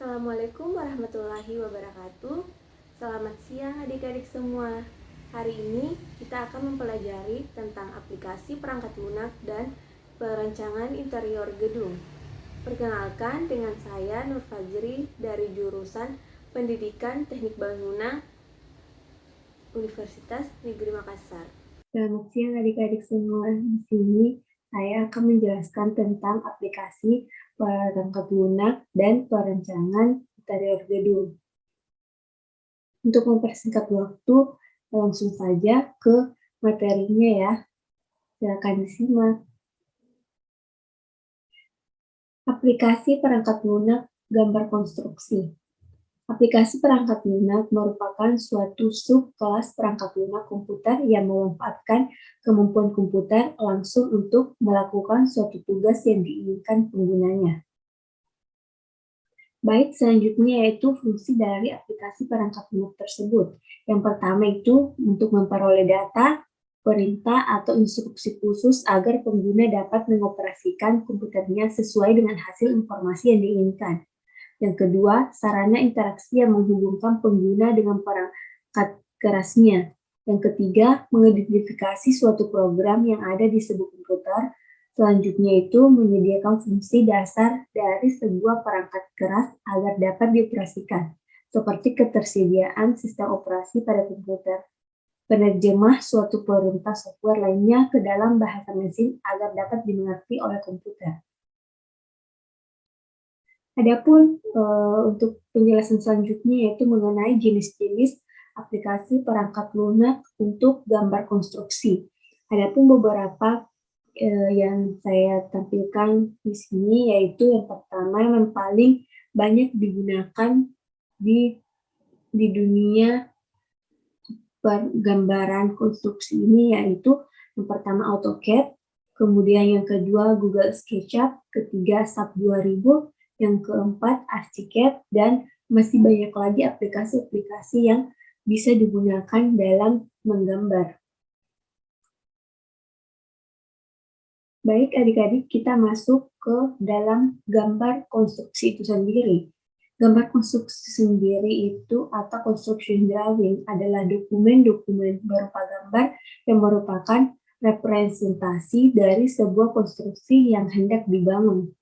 Assalamualaikum warahmatullahi wabarakatuh. Selamat siang adik-adik semua. Hari ini kita akan mempelajari tentang aplikasi perangkat lunak dan perancangan interior gedung. Perkenalkan, dengan saya Nur Fajri dari jurusan Pendidikan Teknik Bangunan Universitas Negeri Makassar. Selamat siang adik-adik semua. Di sini saya akan menjelaskan tentang aplikasi perangkat lunak dan perancangan interior gedung. Untuk mempersingkat waktu, langsung saja ke materinya ya. Silakan disimak. Aplikasi perangkat lunak gambar konstruksi. Aplikasi perangkat lunak merupakan suatu subkelas perangkat lunak komputer yang memanfaatkan kemampuan komputer langsung untuk melakukan suatu tugas yang diinginkan penggunanya. Baik, selanjutnya yaitu fungsi dari aplikasi perangkat lunak tersebut. Yang pertama itu untuk memperoleh data, perintah, atau instruksi khusus agar pengguna dapat mengoperasikan komputernya sesuai dengan hasil informasi yang diinginkan. Yang kedua, sarana interaksi yang menghubungkan pengguna dengan perangkat kerasnya. Yang ketiga, mengidentifikasi suatu program yang ada di sebuah komputer. Selanjutnya itu menyediakan fungsi dasar dari sebuah perangkat keras agar dapat dioperasikan, seperti ketersediaan sistem operasi pada komputer, penerjemah suatu perintah software lainnya ke dalam bahasa mesin agar dapat dimengerti oleh komputer. Adapun untuk penjelasan selanjutnya yaitu mengenai jenis-jenis aplikasi perangkat lunak untuk gambar konstruksi. Adapun beberapa yang saya tampilkan di sini yaitu yang pertama yang paling banyak digunakan di dunia gambaran konstruksi ini yaitu yang pertama AutoCAD, kemudian yang kedua Google SketchUp, ketiga SAP 2000, yang keempat Archicad, dan masih banyak lagi aplikasi-aplikasi yang bisa digunakan dalam menggambar. Baik adik-adik, kita masuk ke dalam gambar konstruksi itu sendiri. Gambar konstruksi sendiri itu atau construction drawing adalah dokumen-dokumen berupa gambar yang merupakan representasi dari sebuah konstruksi yang hendak dibangun.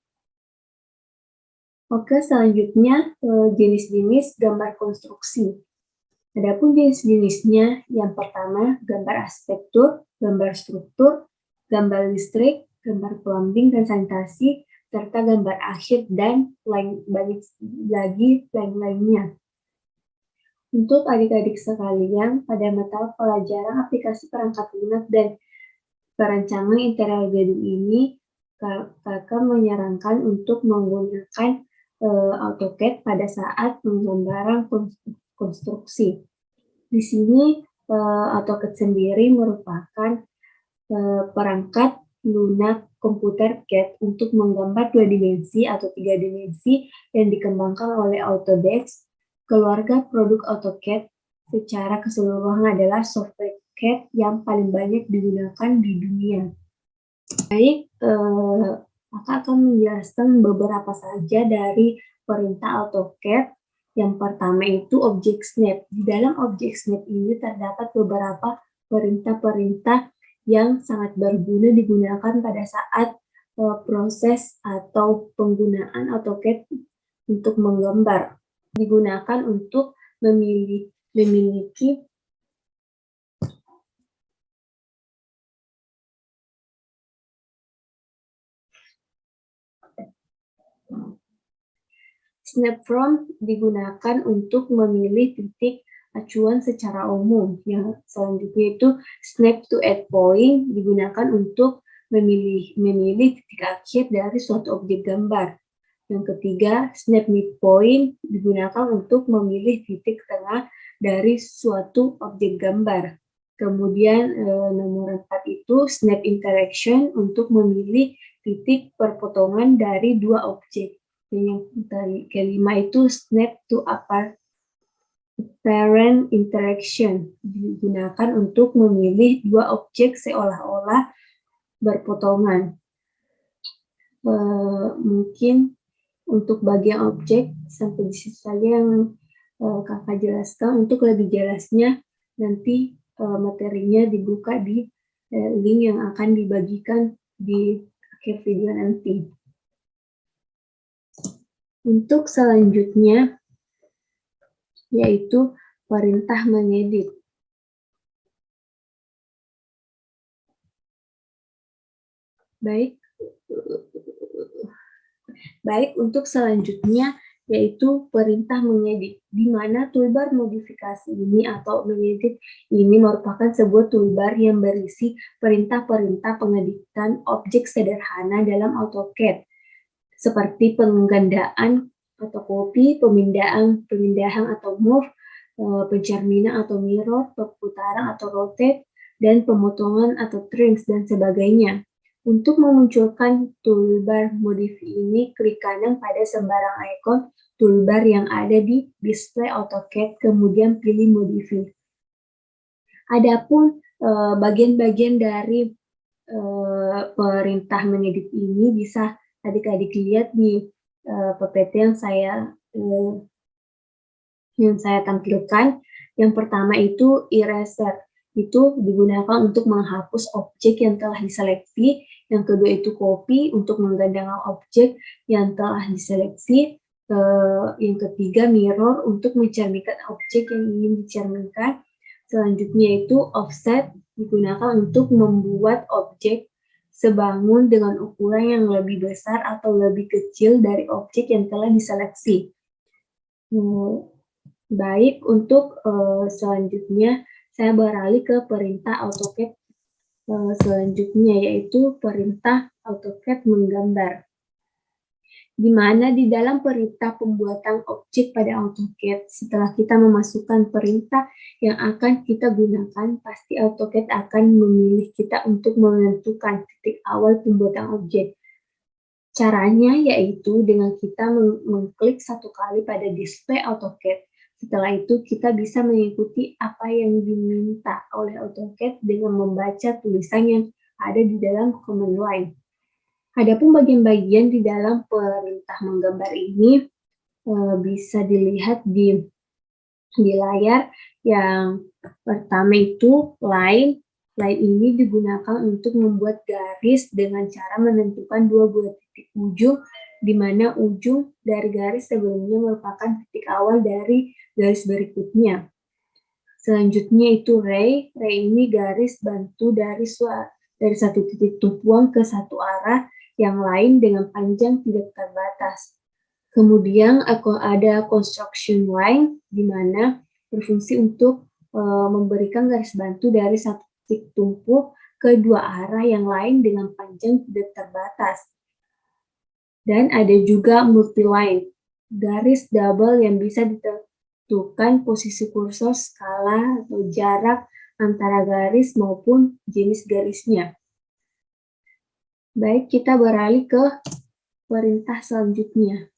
Oke, selanjutnya jenis-jenis gambar konstruksi. Adapun jenis-jenisnya, yang pertama gambar arsitektur, gambar struktur, gambar listrik, gambar plumbing dan sanitasi, serta gambar akhir dan banyak lagi lain-lainnya. Untuk adik-adik sekalian, pada mata pelajaran aplikasi perangkat lunak dan perancangan interior gedung ini, kakak menyarankan untuk menggunakan AutoCAD pada saat penggambaran konstruksi. Di sini AutoCAD sendiri merupakan perangkat lunak komputer CAD untuk menggambar 2 dimensi atau 3 dimensi yang dikembangkan oleh Autodesk. Keluarga produk AutoCAD secara keseluruhan adalah software CAD yang paling banyak digunakan di dunia. Baik, kakak akan menjelaskan beberapa saja dari perintah AutoCAD. Yang pertama itu Object Snap. Di dalam Object Snap ini terdapat beberapa perintah-perintah yang sangat berguna digunakan pada saat proses atau penggunaan AutoCAD untuk menggambar. Digunakan untuk memiliki Snap From digunakan untuk memilih titik acuan secara umum. Yang selanjutnya itu Snap to Add Point digunakan untuk memilih titik akhir dari suatu objek gambar. Yang ketiga, Snap Midpoint digunakan untuk memilih titik tengah dari suatu objek gambar. Kemudian nomor 4 itu Snap Interaction untuk memilih titik perpotongan dari dua objek. Dan yang kelima itu Snap to Apparent Interaction digunakan untuk memilih dua objek seolah-olah berpotongan. Mungkin Untuk bagian objek, sampai di situ saja yang kakak jelaskan. Untuk lebih jelasnya, nanti materinya dibuka di link yang akan dibagikan di akhir video nanti. Untuk selanjutnya, yaitu perintah mengedit. Baik, untuk selanjutnya yaitu perintah mengedit, di mana toolbar modifikasi ini atau mengedit ini merupakan sebuah toolbar yang berisi perintah-perintah pengeditan objek sederhana dalam AutoCAD, seperti penggandaan atau copy, pemindahan atau move, pencerminan atau mirror, perputaran atau rotate, dan pemotongan atau trims, dan sebagainya. Untuk memunculkan toolbar modif ini, klik kanan pada sembarang ikon toolbar yang ada di display AutoCAD, kemudian pilih modify. Adapun bagian-bagian dari perintah mengedit ini bisa adik-adik lihat di PPT yang saya tampilkan. Yang pertama itu eraser. Itu digunakan untuk menghapus objek yang telah diseleksi. Yang kedua itu copy untuk menggandengkan objek yang telah diseleksi. Yang ketiga mirror untuk mencerminkan objek yang ingin dicerminkan. Selanjutnya itu offset digunakan untuk membuat objek sebangun dengan ukuran yang lebih besar atau lebih kecil dari objek yang telah diseleksi. Baik, untuk selanjutnya saya beralih ke perintah AutoCAD selanjutnya, yaitu perintah AutoCAD menggambar. Di mana di dalam perintah pembuatan objek pada AutoCAD, setelah kita memasukkan perintah yang akan kita gunakan, pasti AutoCAD akan memilih kita untuk menentukan titik awal pembuatan objek. Caranya yaitu dengan kita mengklik satu kali pada display AutoCAD. Setelah itu kita bisa mengikuti apa yang diminta oleh AutoCAD dengan membaca tulisan yang ada di dalam command line. Adapun bagian-bagian di dalam perintah menggambar ini bisa dilihat di layar. Yang pertama itu line. Line ini digunakan untuk membuat garis dengan cara menentukan dua buah titik ujung, di mana ujung dari garis sebelumnya merupakan titik awal dari garis berikutnya. Selanjutnya itu ray. Ray ini garis bantu dari satu titik tumpuan ke satu arah yang lain dengan panjang tidak terbatas. Kemudian ada construction line, di mana berfungsi untuk memberikan garis bantu dari satu titik tumpu ke dua arah yang lain dengan panjang tidak terbatas. Dan ada juga multi-line, garis double yang bisa ditentukan posisi kursor, skala, atau jarak antara garis maupun jenis garisnya. Baik, kita beralih ke perintah selanjutnya.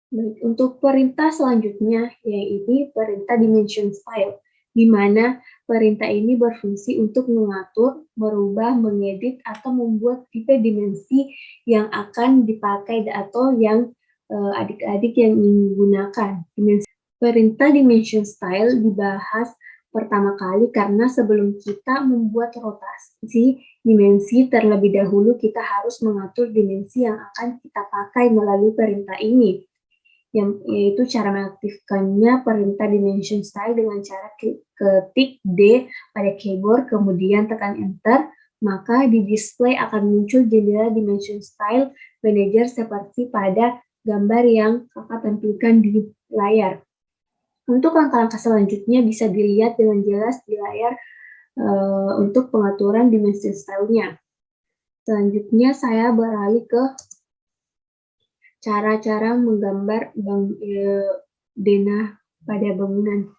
Baik, untuk perintah selanjutnya, yaitu perintah dimension style, di mana perintah ini berfungsi untuk mengatur, merubah, mengedit, atau membuat tipe dimensi yang akan dipakai atau yang adik-adik yang ingin gunakan. Perintah dimension style dibahas pertama kali karena sebelum kita membuat rotasi dimensi, terlebih dahulu kita harus mengatur dimensi yang akan kita pakai melalui perintah ini. Yaitu cara mengaktifkannya perintah dimension style dengan cara ketik D pada keyboard, kemudian tekan enter, maka di display akan muncul jendela dimension style manager seperti pada gambar yang kakak tampilkan di layar. Untuk langkah-langkah selanjutnya bisa dilihat dengan jelas di layar untuk pengaturan dimension style-nya. Selanjutnya saya beralih ke cara-cara menggambar denah pada bangunan.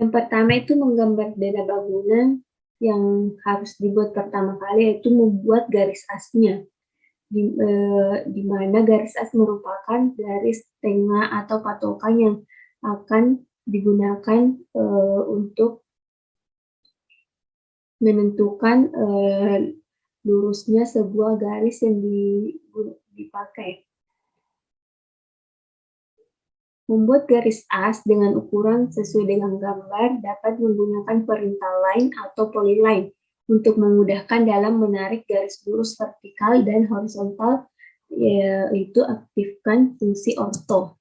Yang pertama itu menggambar denah bangunan, yang harus dibuat pertama kali yaitu membuat garis asnya. Di mana garis as merupakan garis tengah atau patokan yang akan digunakan untuk menentukan lurusnya sebuah garis yang dipakai. Membuat garis as dengan ukuran sesuai dengan gambar dapat menggunakan perintah line atau polyline untuk memudahkan dalam menarik garis lurus vertikal dan horizontal, yaitu aktifkan fungsi ortho.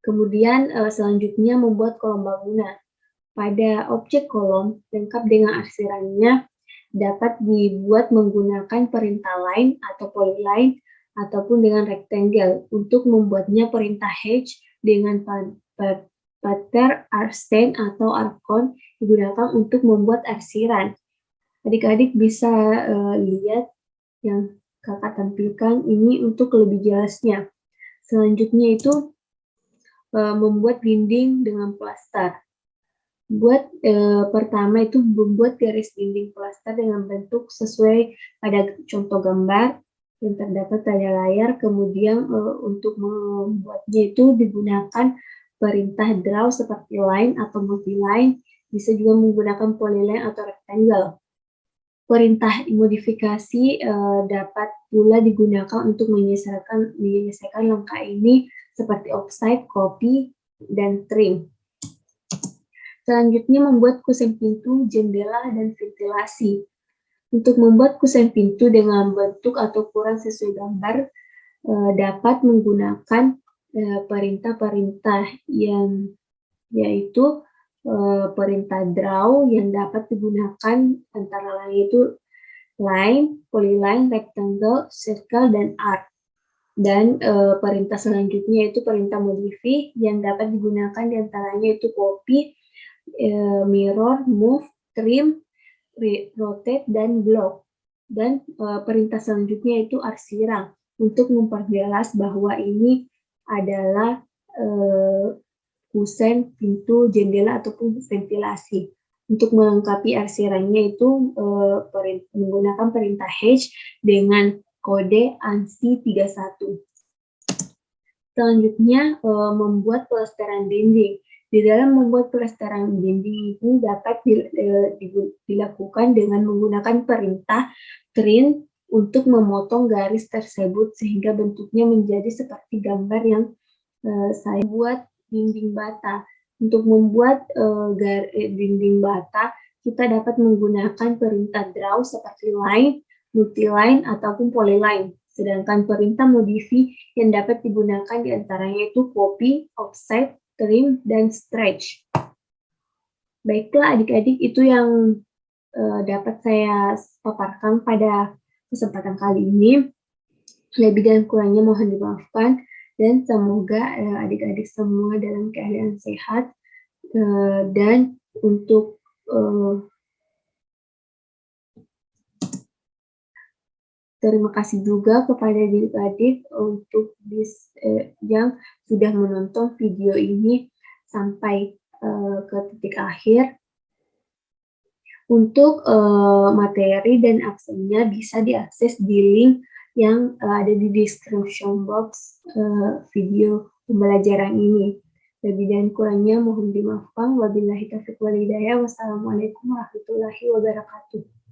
Kemudian selanjutnya membuat kolom bangunan. Pada objek kolom lengkap dengan arsirannya dapat dibuat menggunakan perintah line atau polyline ataupun dengan rectangle. Untuk membuatnya perintah H dengan pattern arcane atau arcon digunakan untuk membuat arsiran. Adik-adik bisa lihat yang kakak tampilkan ini untuk lebih jelasnya. Selanjutnya itu membuat dinding dengan plaster. Pertama itu membuat garis dinding plaster dengan bentuk sesuai pada contoh gambar yang terdapat pada layar. Kemudian untuk membuatnya itu digunakan perintah draw seperti line atau multiline, bisa juga menggunakan polyline atau rectangle. Perintah modifikasi dapat pula digunakan untuk menyelesaikan langkah ini seperti offset, copy, dan trim. Selanjutnya membuat kusen pintu, jendela, dan ventilasi. Untuk membuat kusen pintu dengan bentuk atau ukuran sesuai gambar, dapat menggunakan perintah-perintah yang yaitu perintah draw yang dapat digunakan antara lain itu line, polyline, rectangle, circle, dan arc. Dan perintah selanjutnya itu perintah modify yang dapat digunakan diantaranya itu copy, mirror, move, trim, rotate, dan block. Dan perintah selanjutnya itu arsiran untuk memperjelas bahwa ini adalah kusen, pintu, jendela, ataupun ventilasi. Untuk melengkapi arsirannya itu menggunakan perintah H dengan kode ANSI 31. Selanjutnya membuat pelestaran dinding. Di dalam membuat pelestaran dinding ini dapat dilakukan dengan menggunakan perintah trim untuk memotong garis tersebut sehingga bentuknya menjadi seperti gambar yang saya buat dinding bata. Untuk membuat dinding bata, kita dapat menggunakan perintah draw seperti line, multiline, ataupun polyline. Sedangkan perintah modify yang dapat digunakan diantaranya itu copy, offset, trim, dan stretch. Baiklah adik-adik, itu yang dapat saya paparkan pada kesempatan kali ini. Lebih dan kurangnya mohon dimaafkan, dan semoga adik-adik semua dalam keadaan sehat, dan untuk terima kasih juga kepada adik-adik untuk yang sudah menonton video ini sampai ke titik akhir. Untuk materi dan absennya bisa diakses di link yang ada di description box video pembelajaran ini. Lebih dan kurangnya mohon dimaafkan. Wabillahi taufiq wal hidayah. Wassalamualaikum warahmatullahi wabarakatuh.